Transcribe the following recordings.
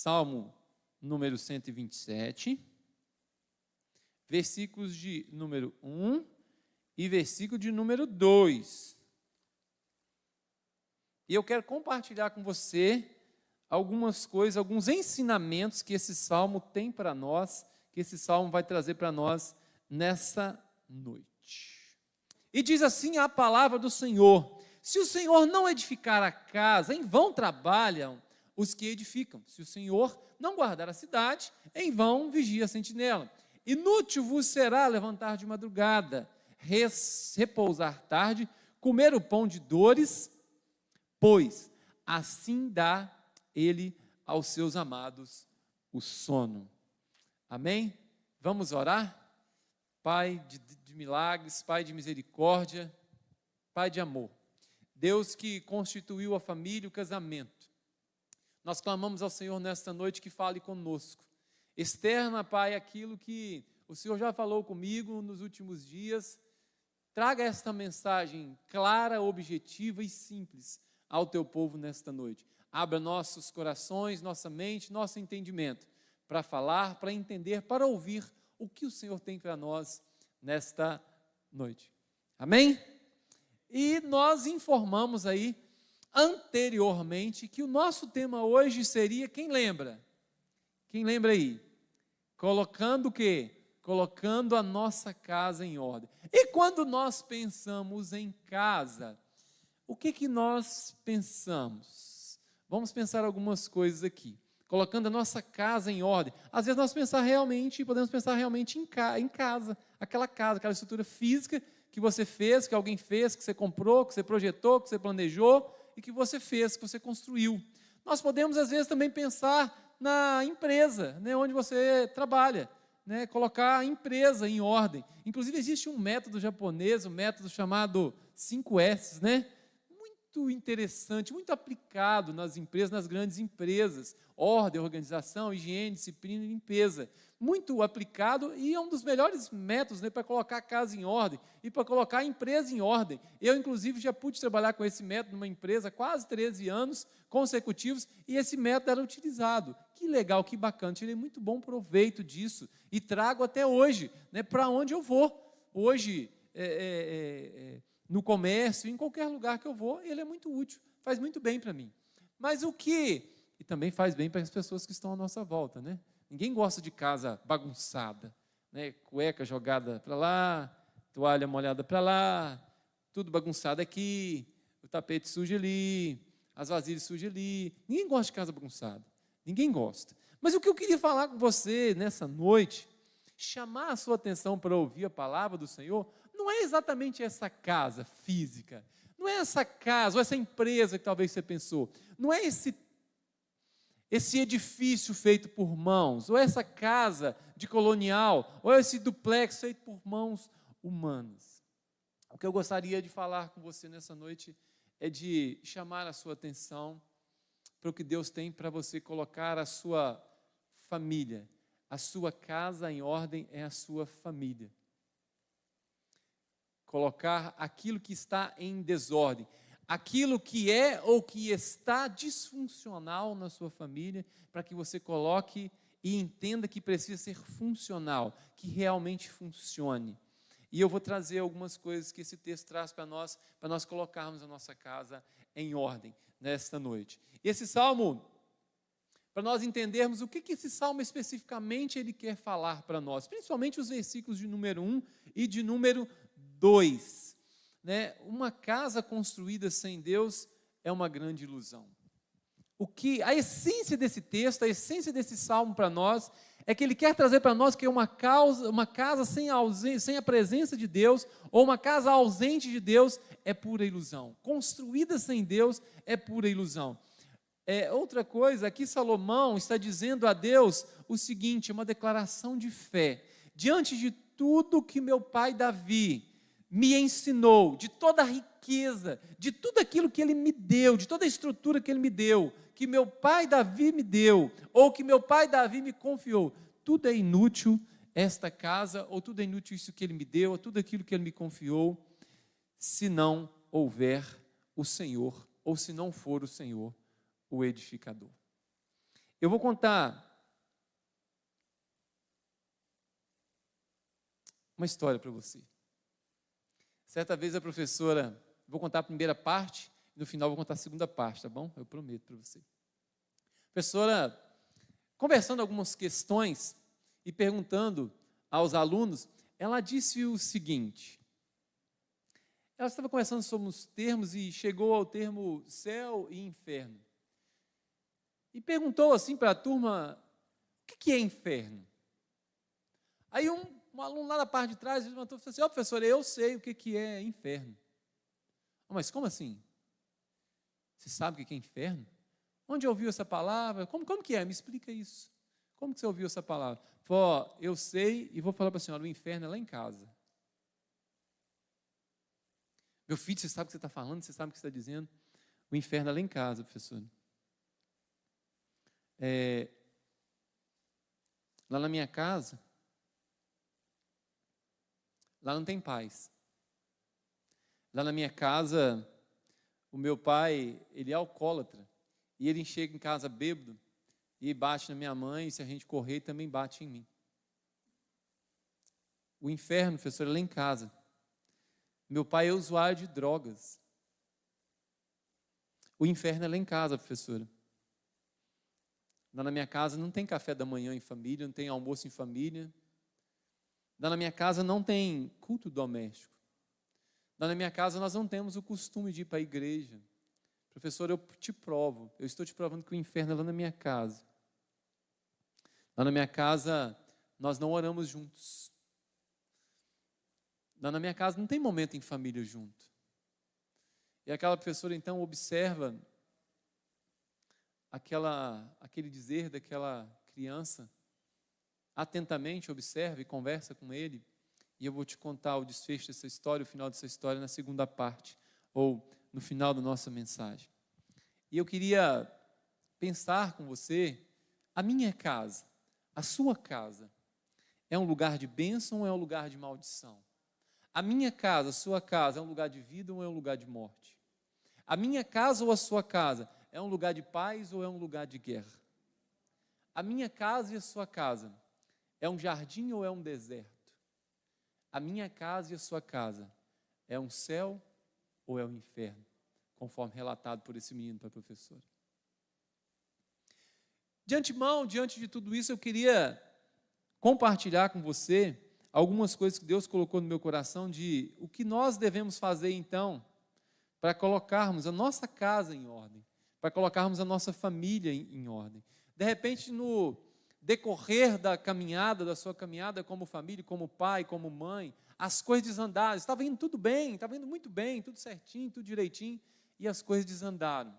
Salmo número 127, versículos de número 1 e versículo de número 2. E eu quero compartilhar com você algumas coisas, alguns ensinamentos que esse salmo tem para nós, que esse salmo vai trazer para nós nessa noite. E diz assim a palavra do Senhor: se o Senhor não edificar a casa, em vão trabalham os que edificam. Se o Senhor não guardar a cidade, em vão vigia a sentinela. Inútil vos será levantar de madrugada, repousar tarde, comer o pão de dores, pois assim dá ele aos seus amados o sono. Amém? Vamos orar? Pai de milagres, Pai de misericórdia, Pai de amor, Deus que constituiu a família e o casamento, nós clamamos ao Senhor nesta noite que fale conosco. Externa, Pai, aquilo que o Senhor já falou comigo nos últimos dias. Traga esta mensagem clara, objetiva e simples ao teu povo nesta noite. Abra nossos corações, nossa mente, nosso entendimento para falar, para entender, para ouvir o que o Senhor tem para nós nesta noite. Amém? E nós informamos aí anteriormente que o nosso tema hoje seria, quem lembra? Quem lembra aí? Colocando o quê? Colocando a nossa casa em ordem. E quando nós pensamos em casa, o que nós pensamos? Vamos pensar algumas coisas aqui. Colocando a nossa casa em ordem. Às vezes nós podemos pensar realmente em casa, aquela estrutura física que você fez, que alguém fez, que você comprou, que você projetou, que você planejou e que você fez, que você construiu. Nós podemos às vezes também pensar na empresa, né, onde você trabalha, né, colocar a empresa em ordem. Inclusive existe um método japonês, um método chamado 5S, né? Muito interessante, muito aplicado nas empresas, nas grandes empresas. Ordem, organização, higiene, disciplina e limpeza. Muito aplicado e é um dos melhores métodos, né, para colocar a casa em ordem e para colocar a empresa em ordem. Eu, inclusive, já pude trabalhar com esse método numa empresa há quase 13 anos consecutivos e esse método era utilizado. Que legal, que bacana, tirei muito bom proveito disso e trago até hoje, né, para onde eu vou. Hoje, no comércio, em qualquer lugar que eu vou, ele é muito útil, faz muito bem para mim. Mas o que... E também faz bem para as pessoas que estão à nossa volta, né? Ninguém gosta de casa bagunçada, né? Cueca jogada para lá, toalha molhada para lá, tudo bagunçado aqui, o tapete sujo ali, as vasilhas sujas ali. Ninguém gosta de casa bagunçada, ninguém gosta. Mas o que eu queria falar com você nessa noite, chamar a sua atenção para ouvir a palavra do Senhor, não é exatamente essa casa física, não é essa casa ou essa empresa que talvez você pensou, não é esse edifício feito por mãos, ou essa casa de colonial, ou esse duplex feito por mãos humanas. O que eu gostaria de falar com você nessa noite é de chamar a sua atenção para o que Deus tem para você colocar a sua família. A sua casa em ordem é a sua família. Colocar aquilo que está em desordem, aquilo que é ou que está disfuncional na sua família, para que você coloque e entenda que precisa ser funcional, que realmente funcione. E eu vou trazer algumas coisas que esse texto traz para nós colocarmos a nossa casa em ordem nesta noite. E esse salmo, para nós entendermos o que esse salmo especificamente ele quer falar para nós, principalmente os versículos de número 1 e de número 2. Né? Uma casa construída sem Deus é uma grande ilusão. A essência desse texto, a essência desse salmo para nós, é que ele quer trazer para nós que uma casa sem a presença de Deus, ou uma casa ausente de Deus, é pura ilusão. Construída sem Deus é pura ilusão. Outra coisa, aqui Salomão está dizendo a Deus o seguinte, uma declaração de fé. Diante de tudo que meu pai Davi me ensinou, de toda a riqueza, de tudo aquilo que ele me deu, de toda a estrutura que ele me deu, que meu pai Davi me deu, ou que meu pai Davi me confiou, tudo é inútil esta casa, ou tudo é inútil isso que ele me deu, ou tudo aquilo que ele me confiou, se não houver o Senhor, ou se não for o Senhor o edificador. Eu vou contar uma história para você. Certa vez a professora, vou contar a primeira parte, no final vou contar a segunda parte, tá bom? Eu prometo para você. A professora, conversando algumas questões e perguntando aos alunos, ela disse o seguinte: ela estava conversando sobre os termos e chegou ao termo céu e inferno. E perguntou assim para a turma, o que é inferno? Aí um aluno lá na parte de trás levantou e falou assim: professora, eu sei o que é inferno. Mas como assim? Você sabe o que é inferno? Onde ouviu essa palavra? Como que é? Me explica isso. Como que você ouviu essa palavra? Falou, eu sei e vou falar para a senhora, o inferno é lá em casa. Meu filho, você sabe o que você está falando? Você sabe o que você está dizendo? O inferno é lá em casa, professora. Lá na minha casa, lá não tem paz. Lá na minha casa, o meu pai, ele é alcoólatra. E ele chega em casa bêbado e bate na minha mãe, e se a gente correr, também bate em mim. O inferno, professor, é lá em casa. Meu pai é usuário de drogas. O inferno é lá em casa, professora. Lá na minha casa não tem café da manhã em família, não tem almoço em família. Lá na minha casa não tem culto doméstico. Lá na minha casa nós não temos o costume de ir para a igreja. Professor, eu te provo, eu estou te provando que o inferno é lá na minha casa. Lá na minha casa nós não oramos juntos. Lá na minha casa não tem momento em família junto. E aquela professora então observa aquele dizer daquela criança, atentamente observa e conversa com ele, e eu vou te contar o desfecho dessa história, o final dessa história na segunda parte, ou no final da nossa mensagem. E eu queria pensar com você, a minha casa, a sua casa, é um lugar de bênção ou é um lugar de maldição? A minha casa, a sua casa, é um lugar de vida ou é um lugar de morte? A minha casa ou a sua casa é um lugar de paz ou é um lugar de guerra? A minha casa e a sua casa é um jardim ou é um deserto? A minha casa e a sua casa é um céu ou é um inferno? Conforme relatado por esse menino para a professora. De antemão, diante de tudo isso, eu queria compartilhar com você algumas coisas que Deus colocou no meu coração de o que nós devemos fazer então para colocarmos a nossa casa em ordem, para colocarmos a nossa família em ordem. De repente, no decorrer da caminhada, da sua caminhada como família, como pai, como mãe, as coisas desandaram. Estava indo tudo bem, estava indo muito bem, tudo certinho, tudo direitinho, e as coisas desandaram.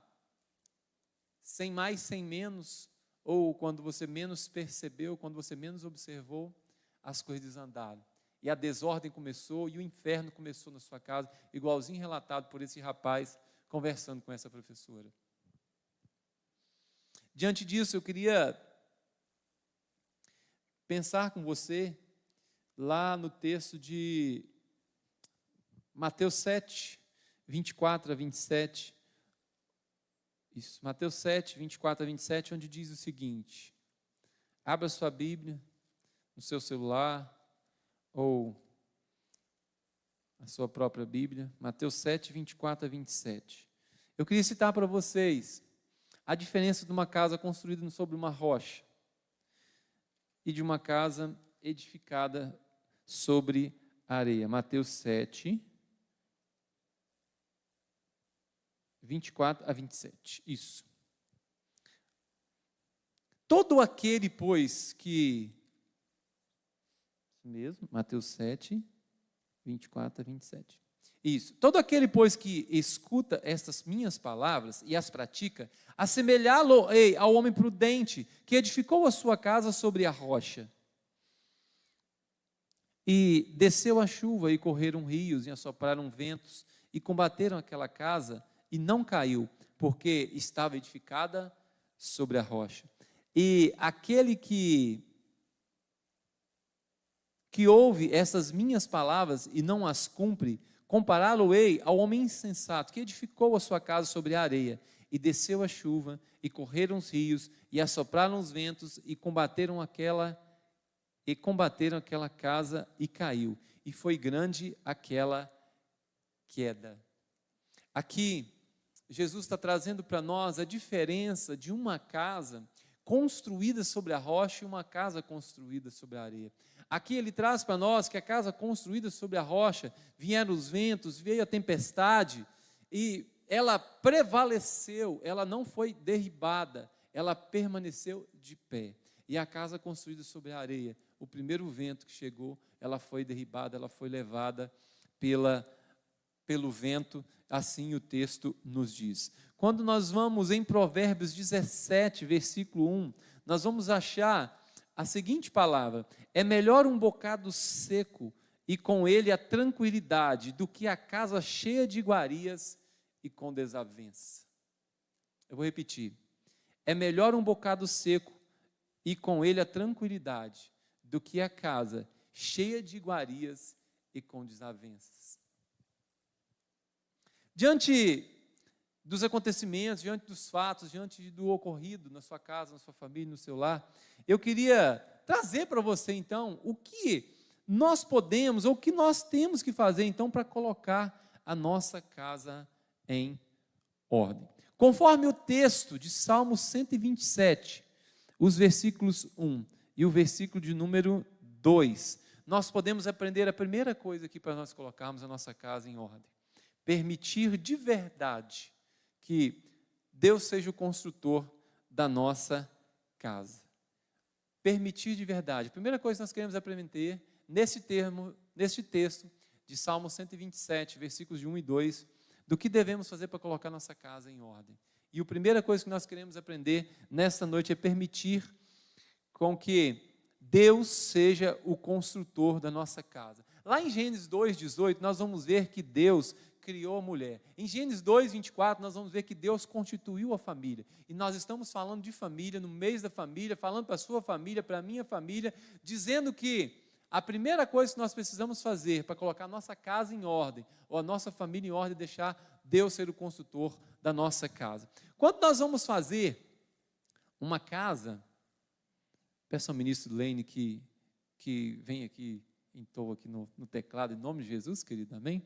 Sem mais, sem menos, ou quando você menos percebeu, quando você menos observou, as coisas desandaram. E a desordem começou, e o inferno começou na sua casa, igualzinho relatado por esse rapaz conversando com essa professora. Diante disso, eu queria pensar com você lá no texto de Mateus 7, 24 a 27. Isso, Mateus 7, 24 a 27, onde diz o seguinte: abra sua Bíblia no seu celular ou a sua própria Bíblia, Mateus 7, 24 a 27. Eu queria citar para vocês a diferença de uma casa construída sobre uma rocha e de uma casa edificada sobre areia. Mateus 7, 24 a 27. Isso. Todo aquele, pois, que... mesmo, Mateus 7, 24 a 27. Isso. Todo aquele, pois, que escuta estas minhas palavras e as pratica, assemelhá-lo-ei ao homem prudente, que edificou a sua casa sobre a rocha. E desceu a chuva, e correram rios, e assopraram ventos, e combateram aquela casa, e não caiu, porque estava edificada sobre a rocha. E aquele que ouve essas minhas palavras e não as cumpre, compará-lo-ei ao homem insensato, que edificou a sua casa sobre a areia. e desceu a chuva, e correram os rios, e assopraram os ventos, e combateram aquela casa, e caiu. E foi grande aquela queda. Aqui, Jesus está trazendo para nós a diferença de uma casa construída sobre a rocha e uma casa construída sobre a areia. Aqui ele traz para nós que a casa construída sobre a rocha, vieram os ventos, veio a tempestade, e ela prevaleceu, ela não foi derribada, ela permaneceu de pé. E a casa construída sobre a areia, o primeiro vento que chegou, ela foi derribada, ela foi levada pelo vento, assim o texto nos diz. Quando nós vamos em Provérbios 17, versículo 1, nós vamos achar a seguinte palavra: é melhor um bocado seco e com ele a tranquilidade, do que a casa cheia de iguarias e com desavença. Eu vou repetir: é melhor um bocado seco e com ele a tranquilidade, do que a casa cheia de iguarias e com desavenças. Diante dos acontecimentos, diante dos fatos, diante do ocorrido na sua casa, na sua família, no seu lar, eu queria trazer para você então o que nós podemos, ou o que nós temos que fazer então para colocar a nossa casa em ordem. Conforme o texto de Salmo 127, os versículos 1 e o versículo de número 2, nós podemos aprender a primeira coisa aqui para nós colocarmos a nossa casa em ordem: permitir de verdade que Deus seja o construtor da nossa casa. Permitir de verdade. A primeira coisa que nós queremos aprender neste texto de Salmo 127, versículos de 1 e 2, do que devemos fazer para colocar nossa casa em ordem. E a primeira coisa que nós queremos aprender nesta noite é permitir com que Deus seja o construtor da nossa casa. Lá em Gênesis 2:18, nós vamos ver que Deus criou a mulher. Em Gênesis 2:24, nós vamos ver que Deus constituiu a família. E nós estamos falando de família, no mês da família, falando para a sua família, para a minha família, dizendo que a primeira coisa que nós precisamos fazer para colocar a nossa casa em ordem, ou a nossa família em ordem, é deixar Deus ser o construtor da nossa casa. Quando nós vamos fazer uma casa, peço ao ministro Lane que vem aqui, entoa aqui no teclado, em nome de Jesus, querido, amém?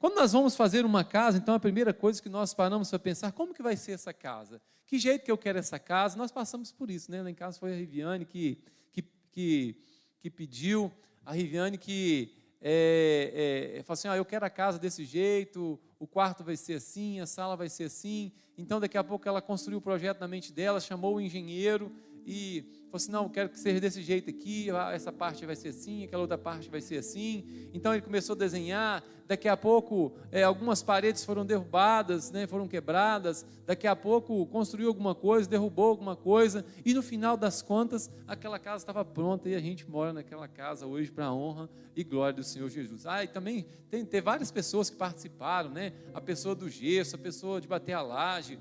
Quando nós vamos fazer uma casa, então a primeira coisa que nós paramos para pensar: como que vai ser essa casa? Que jeito que eu quero essa casa? Nós passamos por isso, né? Lá em casa foi a Riviane que pediu, a Riviane que falou assim: eu quero a casa desse jeito, o quarto vai ser assim, a sala vai ser assim. Então daqui a pouco ela construiu o projeto na mente dela, chamou o engenheiro e falou assim: não, eu quero que seja desse jeito aqui, essa parte vai ser assim, aquela outra parte vai ser assim. Então ele começou a desenhar, daqui a pouco algumas paredes foram derrubadas, né, foram quebradas, daqui a pouco construiu alguma coisa, derrubou alguma coisa, e no final das contas, aquela casa estava pronta, e a gente mora naquela casa hoje para a honra e glória do Senhor Jesus. E também tem várias pessoas que participaram, né, a pessoa do gesso, a pessoa de bater a laje,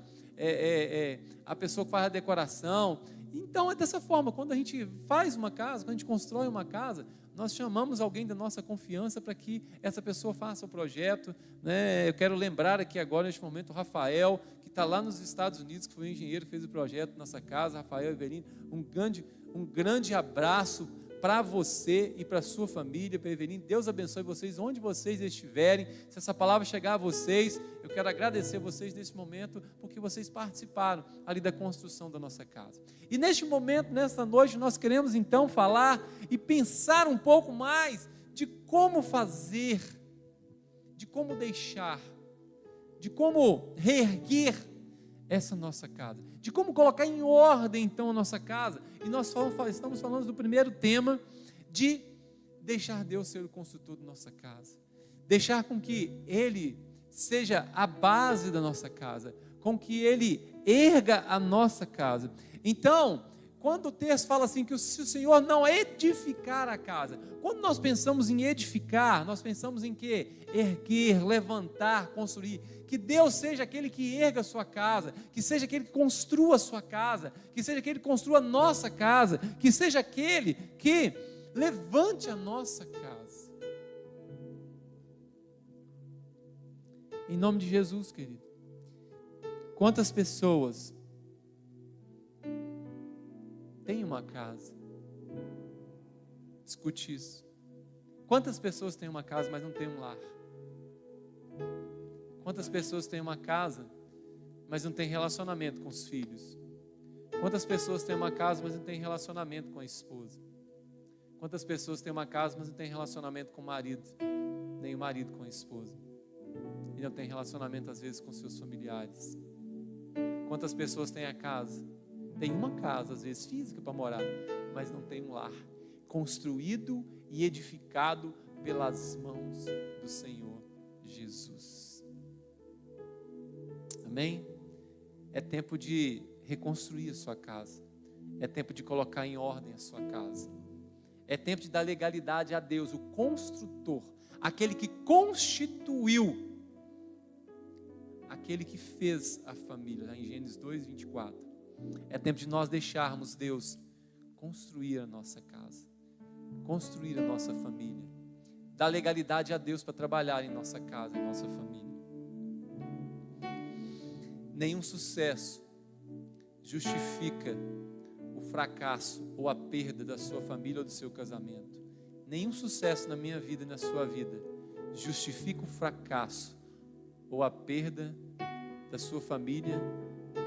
a pessoa que faz a decoração. Então é dessa forma, quando a gente faz uma casa, quando a gente constrói uma casa, nós chamamos alguém da nossa confiança para que essa pessoa faça o projeto, né? Eu quero lembrar aqui agora, neste momento, o Rafael, que está lá nos Estados Unidos, que foi o engenheiro que fez o projeto da nossa casa. Rafael e Evelino, um grande abraço para você e para a sua família, para Evelino. Deus abençoe vocês onde vocês estiverem. Se essa palavra chegar a vocês, eu quero agradecer a vocês nesse momento, porque vocês participaram ali da construção da nossa casa. E neste momento, nesta noite, nós queremos então falar e pensar um pouco mais de como fazer, de como deixar, de como reerguer essa nossa casa, de como colocar em ordem então a nossa casa. E nós estamos falando do primeiro tema, de deixar Deus ser o construtor da nossa casa, deixar com que Ele seja a base da nossa casa, com que Ele erga a nossa casa. Então, quando o texto fala assim, que se o Senhor não edificar a casa, quando nós pensamos em edificar, nós pensamos em quê? Erguer, levantar, construir. Que Deus seja aquele que erga a sua casa, que seja aquele que construa a sua casa, que seja aquele que construa a nossa casa, que seja aquele que levante a nossa casa. Em nome de Jesus, querido. Quantas pessoas têm uma casa? Escute isso. Quantas pessoas têm uma casa, mas não têm um lar? Quantas pessoas têm uma casa, mas não têm relacionamento com os filhos? Quantas pessoas têm uma casa, mas não têm relacionamento com a esposa? Quantas pessoas têm uma casa, mas não têm relacionamento com o marido? Nem o marido com a esposa? E não tem relacionamento, às vezes, com seus familiares? Quantas pessoas têm a casa? Tem uma casa, às vezes, física para morar, mas não tem um lar construído e edificado pelas mãos do Senhor Jesus. Amém? É tempo de reconstruir a sua casa. É tempo de colocar em ordem a sua casa. É tempo de dar legalidade a Deus, o construtor, aquele que constituiu, aquele que fez a família, lá em Gênesis 2:24. É tempo de nós deixarmos Deus construir a nossa casa, construir a nossa família, dar legalidade a Deus para trabalhar em nossa casa, em nossa família. Nenhum sucesso justifica o fracasso ou a perda da sua família ou do seu casamento. Nenhum sucesso na minha vida e na sua vida justifica o fracasso ou a perda da sua família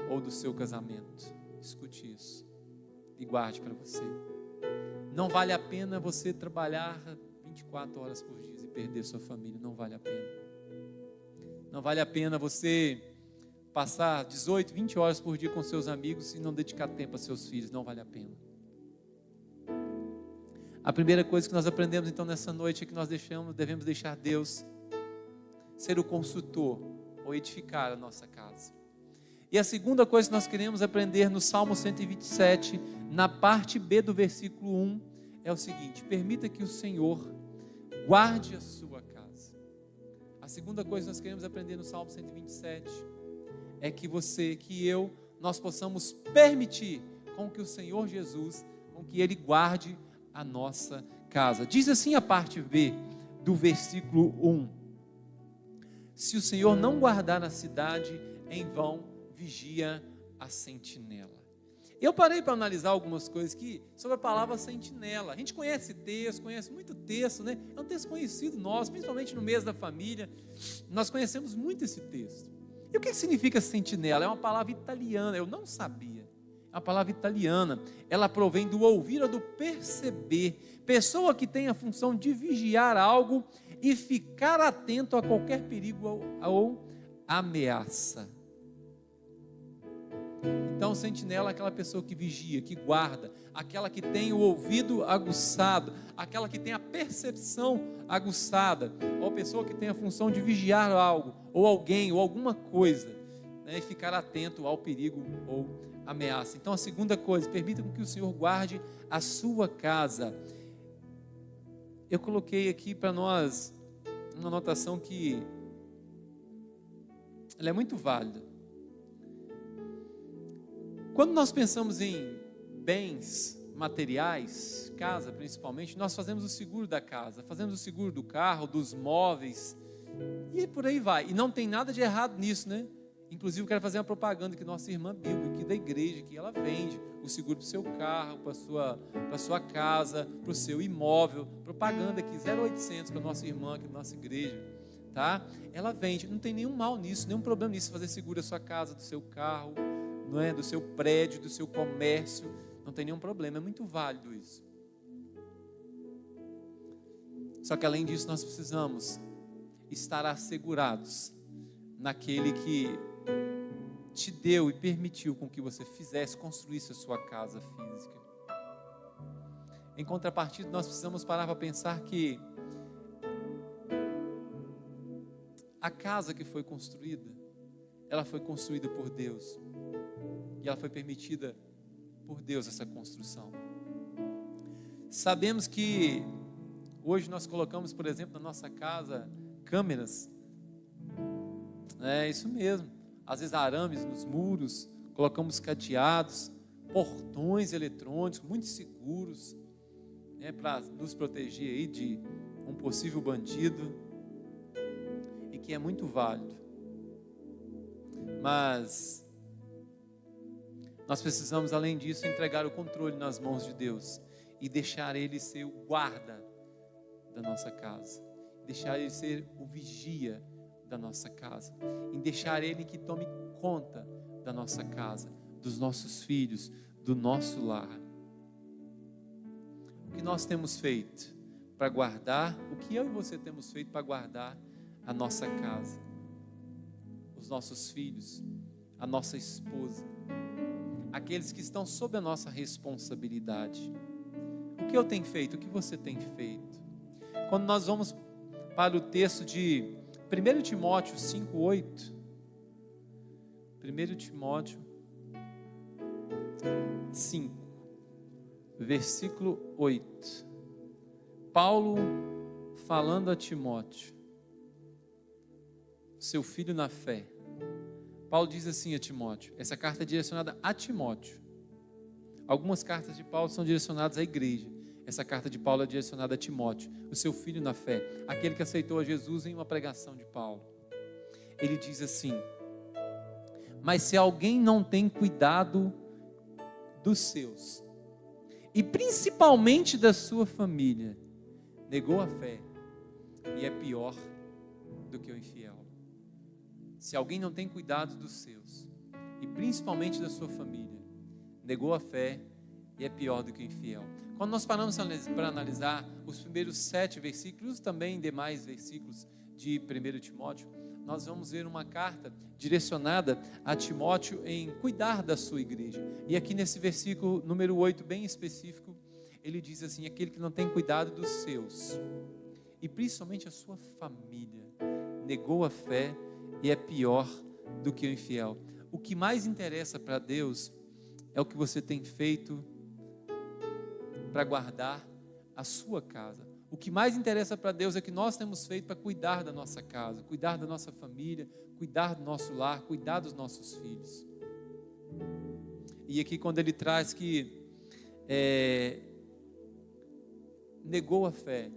ou do seu casamento. Escute isso e guarde para você. Não vale a pena você trabalhar 24 horas por dia e perder sua família. Não vale a pena. Não vale a pena você passar 18, 20 horas por dia com seus amigos e não dedicar tempo a seus filhos. Não vale a pena. A primeira coisa que nós aprendemos então nessa noite é que nós devemos deixar Deus ser o construtor ou edificar a nossa casa. E a segunda coisa que nós queremos aprender no Salmo 127, na parte B do versículo 1, é o seguinte: permita que o Senhor guarde a sua casa. A segunda coisa que nós queremos aprender no Salmo 127 é que você, que eu, nós possamos permitir com que o Senhor Jesus, com que Ele guarde a nossa casa. Diz assim a parte B do versículo 1: se o Senhor não guardar a cidade, em vão vigia a sentinela. Eu parei para analisar algumas coisas aqui sobre a palavra sentinela. A gente conhece texto, conhece muito texto, né? É um texto conhecido nosso, principalmente no mês da família. Nós conhecemos muito esse texto. E o que significa sentinela? É uma palavra italiana, eu não sabia. É uma palavra italiana. Ela provém do ouvir ou do perceber. Pessoa que tem a função de vigiar algo e ficar atento a qualquer perigo ou ameaça. Então, sentinela é aquela pessoa que vigia, que guarda, aquela que tem o ouvido aguçado, aquela que tem a percepção aguçada, ou a pessoa que tem a função de vigiar algo, ou alguém, ou alguma coisa, né, e ficar atento ao perigo ou ameaça. Então, a segunda coisa, permita que o Senhor guarde a sua casa. Eu coloquei aqui para nós uma anotação que ela é muito válida. Quando nós pensamos em bens materiais, casa principalmente, nós fazemos o seguro da casa, fazemos o seguro do carro, dos móveis, e por aí vai. E não tem nada de errado nisso, né? Inclusive eu quero fazer uma propaganda que nossa irmã Bíblia, aqui da igreja, que ela vende o seguro para o seu carro, para sua casa, para o seu imóvel. Propaganda aqui, 0800 para nossa irmã aqui da nossa igreja, tá? Ela vende, não tem nenhum mal nisso, nenhum problema nisso, fazer seguro da sua casa, do seu carro, não é? Do seu prédio, do seu comércio, não tem nenhum problema, é muito válido isso. Só que além disso nós precisamos estar assegurados naquele que te deu e permitiu com que você fizesse, construísse a sua casa física. Em contrapartida, nós precisamos parar para pensar que a casa que foi construída, ela foi construída por Deus. E ela foi permitida por Deus, essa construção. Sabemos que hoje nós colocamos, por exemplo, na nossa casa, câmeras. É isso mesmo. Às vezes arames nos muros, colocamos cadeados, portões eletrônicos, muito seguros, né, para nos proteger aí de um possível bandido, e que é muito válido. Mas Nós precisamos, além disso, entregar o controle nas mãos de Deus e deixar Ele ser o guarda da nossa casa, deixar Ele ser o vigia da nossa casa, em deixar Ele que tome conta da nossa casa, dos nossos filhos, do nosso lar. O que nós temos feito para guardar, o que eu e você temos feito para guardar a nossa casa, os nossos filhos, a nossa esposa, aqueles que estão sob a nossa responsabilidade? O que eu tenho feito? O que você tem feito? Quando nós vamos para o texto de 1 Timóteo 5:8, 1 Timóteo 5, versículo 8, Paulo falando a Timóteo, seu filho na fé. Paulo diz assim a Timóteo, essa carta é direcionada a Timóteo. Algumas cartas de Paulo são direcionadas à igreja. Essa carta de Paulo é direcionada a Timóteo, o seu filho na fé, aquele que aceitou a Jesus em uma pregação de Paulo. Ele diz assim: mas se alguém não tem cuidado dos seus, e principalmente da sua família, negou a fé e é pior do que o infiel. Se alguém não tem cuidado dos seus, e principalmente da sua família, negou a fé e é pior do que o infiel. Quando nós paramos para analisar os primeiros 7 versículos, também demais versículos de 1 Timóteo, nós vamos ver uma carta direcionada a Timóteo em cuidar da sua igreja. E aqui nesse versículo número 8, bem específico, ele diz assim: aquele que não tem cuidado dos seus, e principalmente a sua família, negou a fé e é pior do que o infiel. O que mais interessa para Deus é o que você tem feito para guardar a sua casa. O que mais interessa para Deus é o que nós temos feito para cuidar da nossa casa, cuidar da nossa família, cuidar do nosso lar, cuidar dos nossos filhos. E aqui quando ele traz que negou a fé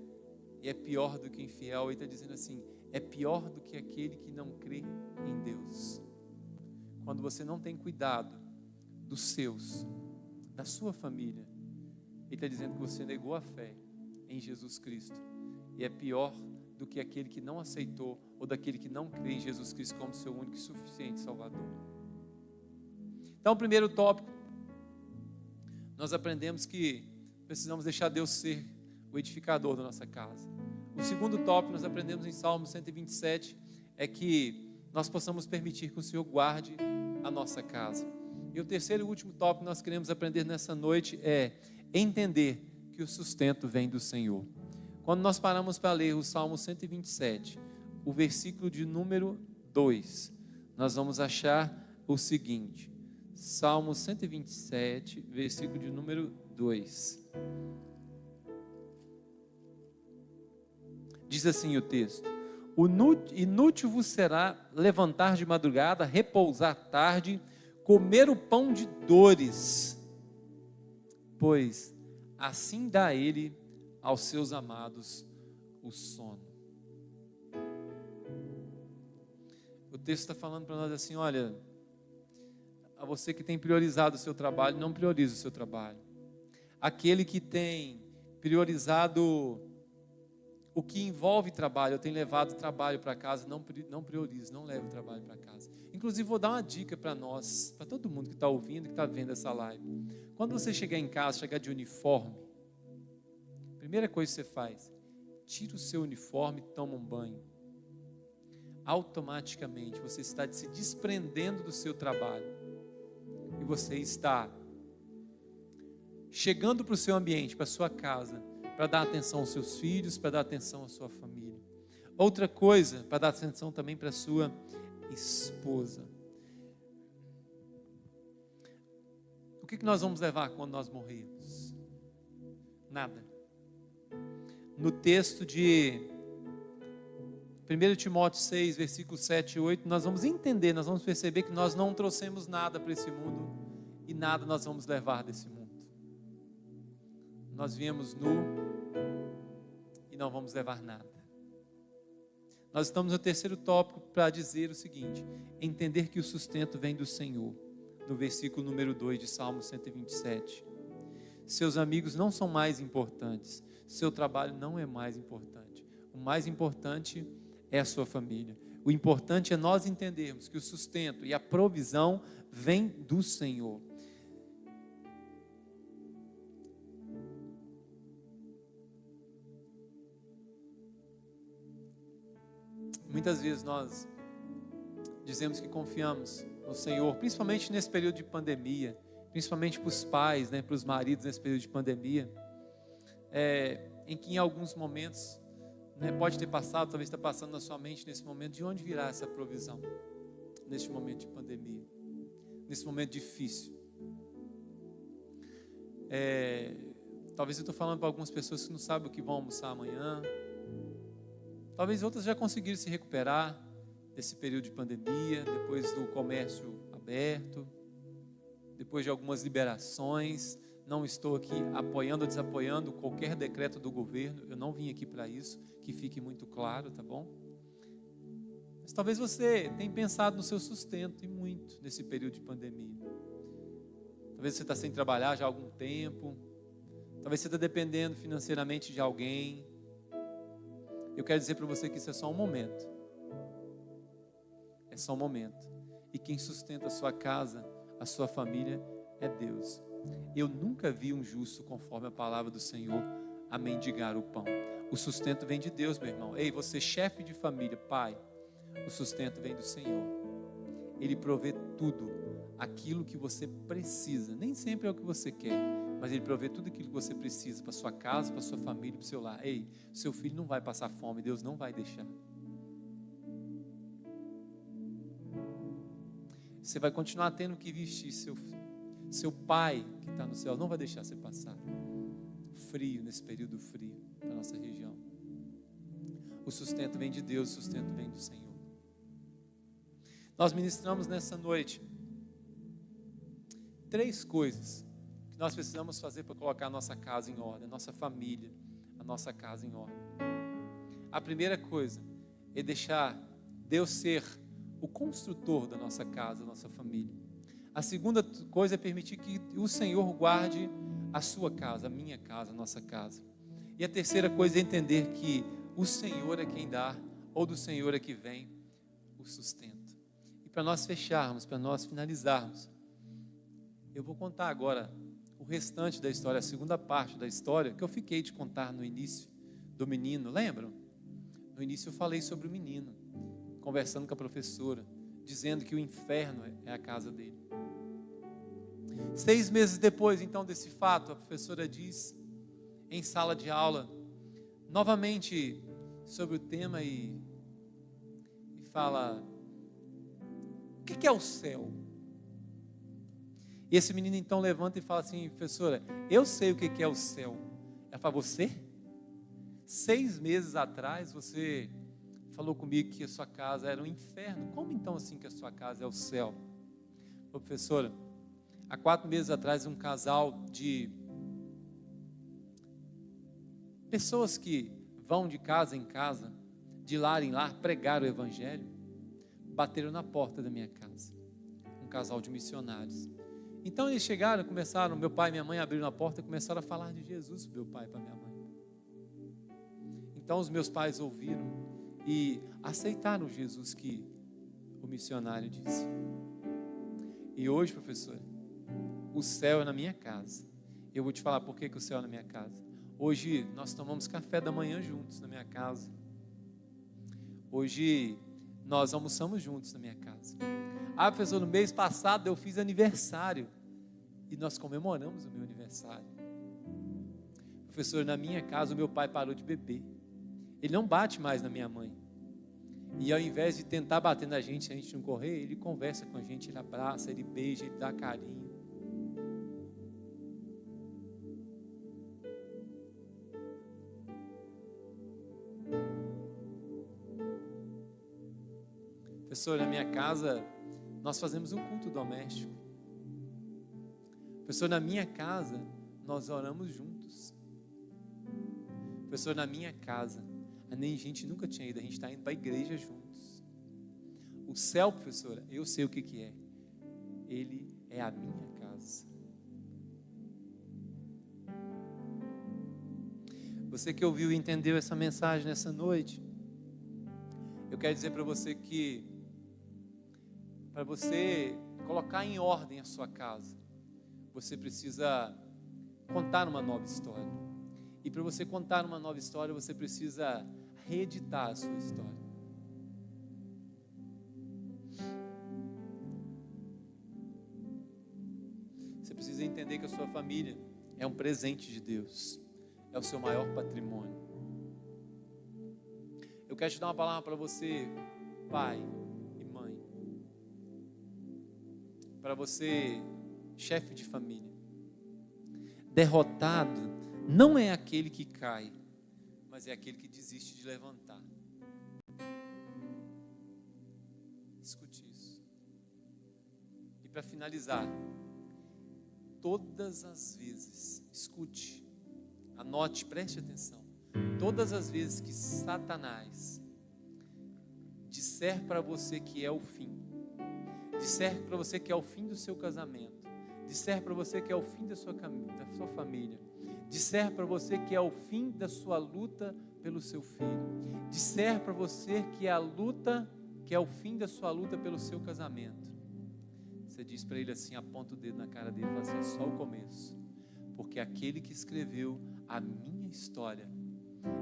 e é pior do que infiel, ele está dizendo assim: é pior do que aquele que não crê em Deus. Quando você não tem cuidado dos seus, da sua família, ele está dizendo que você negou a fé em Jesus Cristo, e é pior do que aquele que não aceitou, ou daquele que não crê em Jesus Cristo como seu único e suficiente Salvador. Então, o primeiro tópico, nós aprendemos que precisamos deixar Deus ser o edificador da nossa casa. O segundo tópico, nós aprendemos em Salmo 127, é que nós possamos permitir que o Senhor guarde a nossa casa. E o terceiro e último tópico que nós queremos aprender nessa noite é entender que o sustento vem do Senhor. Quando nós paramos para ler o Salmo 127, o versículo de número 2, nós vamos achar o seguinte: Salmo 127, versículo de número 2. Diz assim o texto: inútil vos será levantar de madrugada, repousar tarde, comer o pão de dores, pois assim dá ele aos seus amados o sono. O texto está falando para nós assim: olha, a você que tem priorizado o seu trabalho, não priorize o seu trabalho. Aquele que tem priorizado o que envolve trabalho, eu tenho levado trabalho para casa, não priorize, não leve o trabalho para casa. Inclusive, vou dar uma dica para nós, para todo mundo que está ouvindo, que está vendo essa live. Quando você chegar em casa, chegar de uniforme, a primeira coisa que você faz, tira o seu uniforme e toma um banho. Automaticamente, você está se desprendendo do seu trabalho. E você está chegando para o seu ambiente, para a sua casa, para dar atenção aos seus filhos, para dar atenção à sua família. Outra coisa, para dar atenção também para a sua esposa. O que nós vamos levar quando nós morrermos? Nada. No texto de 1 Timóteo 6, versículos 7 e 8, nós vamos entender, nós vamos perceber que nós não trouxemos nada para esse mundo e nada nós vamos levar desse mundo. Nós viemos nu e não vamos levar nada. Nós estamos no terceiro tópico para dizer o seguinte: entender que o sustento vem do Senhor. no versículo número 2 de Salmo 127. Seus amigos não são mais importantes, seu trabalho não é mais importante. O mais importante é a sua família. O importante é nós entendermos que o sustento e a provisão vem do Senhor. Muitas vezes nós dizemos que confiamos no Senhor, principalmente nesse período de pandemia, principalmente para os pais, para os maridos nesse período de pandemia, em que em alguns momentos, pode ter passado, talvez está passando na sua mente nesse momento, de onde virá essa provisão, neste momento de pandemia, nesse momento difícil. Talvez eu estou falando para algumas pessoas que não sabem o que vão almoçar amanhã, talvez outras já conseguiram se recuperar desse período de pandemia, depois do comércio aberto, depois de algumas liberações. Não estou aqui apoiando ou desapoiando qualquer decreto do governo, eu não vim aqui para isso, que fique muito claro, tá bom? Mas talvez você tenha pensado no seu sustento, e muito, nesse período de pandemia. Talvez você está sem trabalhar já há algum tempo, talvez você está dependendo financeiramente de alguém. Eu quero dizer para você que isso é só um momento. É só um momento. E quem sustenta a sua casa, a sua família, é Deus. Eu nunca vi um justo, conforme a palavra do Senhor, a mendigar o pão. O sustento vem de Deus, meu irmão. Ei, você chefe de família, pai, o sustento vem do Senhor. Ele provê tudo, aquilo que você precisa. Nem sempre é o que você quer, mas Ele provê tudo aquilo que você precisa para sua casa, para sua família, para o seu lar. Ei, seu filho não vai passar fome, Deus não vai deixar. Você vai continuar tendo que vestir seu pai que está no céu, não vai deixar você passar frio, nesse período frio da nossa região. O sustento vem de Deus, o sustento vem do Senhor. Nós ministramos nessa noite 3 coisas que nós precisamos fazer para colocar a nossa casa em ordem, a nossa família, a nossa casa em ordem. A primeira coisa é deixar Deus ser o construtor da nossa casa, da nossa família. A segunda coisa é permitir que o Senhor guarde a sua casa, a minha casa, a nossa casa. E a terceira coisa é entender que o Senhor é quem dá, ou do Senhor é que vem o sustento. E para nós fecharmos, para nós finalizarmos, eu vou contar agora o restante da história, a segunda parte da história, que eu fiquei de contar no início do menino, lembram? No início eu falei sobre o menino, conversando com a professora, dizendo que o inferno é a casa dele. 6 meses depois, então, desse fato, a professora diz, em sala de aula, novamente sobre o tema e fala, o que é o céu? E esse menino então levanta e fala assim, professora, eu sei o que é o céu. Ela fala, você? 6 meses atrás você falou comigo que a sua casa era um inferno. Como então assim que a sua casa é o céu? Ô, professora, há 4 meses atrás um casal de pessoas que vão de casa em casa, de lar em lar, pregar o evangelho, bateram na porta da minha casa. Um casal de missionários. Então eles chegaram, começaram, meu pai e minha mãe abriram a porta e começaram a falar de Jesus para meu pai e para minha mãe. Então os meus pais ouviram e aceitaram Jesus que o missionário disse. E hoje, professor, o céu é na minha casa. Eu vou te falar por que o céu é na minha casa. Hoje nós tomamos café da manhã juntos na minha casa. Hoje nós almoçamos juntos na minha casa. Ah, professor, no mês passado eu fiz aniversário e nós comemoramos o meu aniversário. Professor, na minha casa o meu pai parou de beber. Ele não bate mais na minha mãe. E ao invés de tentar bater na gente, se a gente não correr, ele conversa com a gente, ele abraça, ele beija, ele dá carinho. Professor, na minha casa nós fazemos um culto doméstico. Professor, na minha casa nós oramos juntos. Professor, na minha casa a gente nunca tinha ido, a gente está indo para a igreja juntos. O céu, professora, eu sei o que é. Ele é a minha casa. Você que ouviu e entendeu essa mensagem nessa noite, eu quero dizer para você que, para você colocar em ordem a sua casa, você precisa contar uma nova história. E para você contar uma nova história, você precisa reeditar a sua história. Você precisa entender que a sua família é um presente de Deus, é o seu maior patrimônio. Eu quero te dar uma palavra para você, pai e mãe, para você, chefe de família. Derrotado não é aquele que cai, mas é aquele que desiste de levantar. Escute isso. E para finalizar, todas as vezes, escute, anote, preste atenção, todas as vezes que Satanás disser para você que é o fim, disser para você que é o fim do seu casamento, disser para você que é o fim da sua família, disser para você que é o fim da sua luta pelo seu filho, disser para você que é o fim da sua luta pelo seu casamento, você diz para ele assim, aponta o dedo na cara dele e fala assim, é só o começo, porque aquele que escreveu a minha história,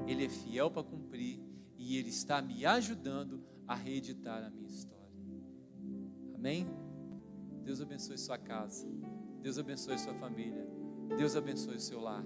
ele é fiel para cumprir e ele está me ajudando a reeditar a minha história. Amém? Deus abençoe sua casa, Deus abençoe sua família, Deus abençoe o seu lar.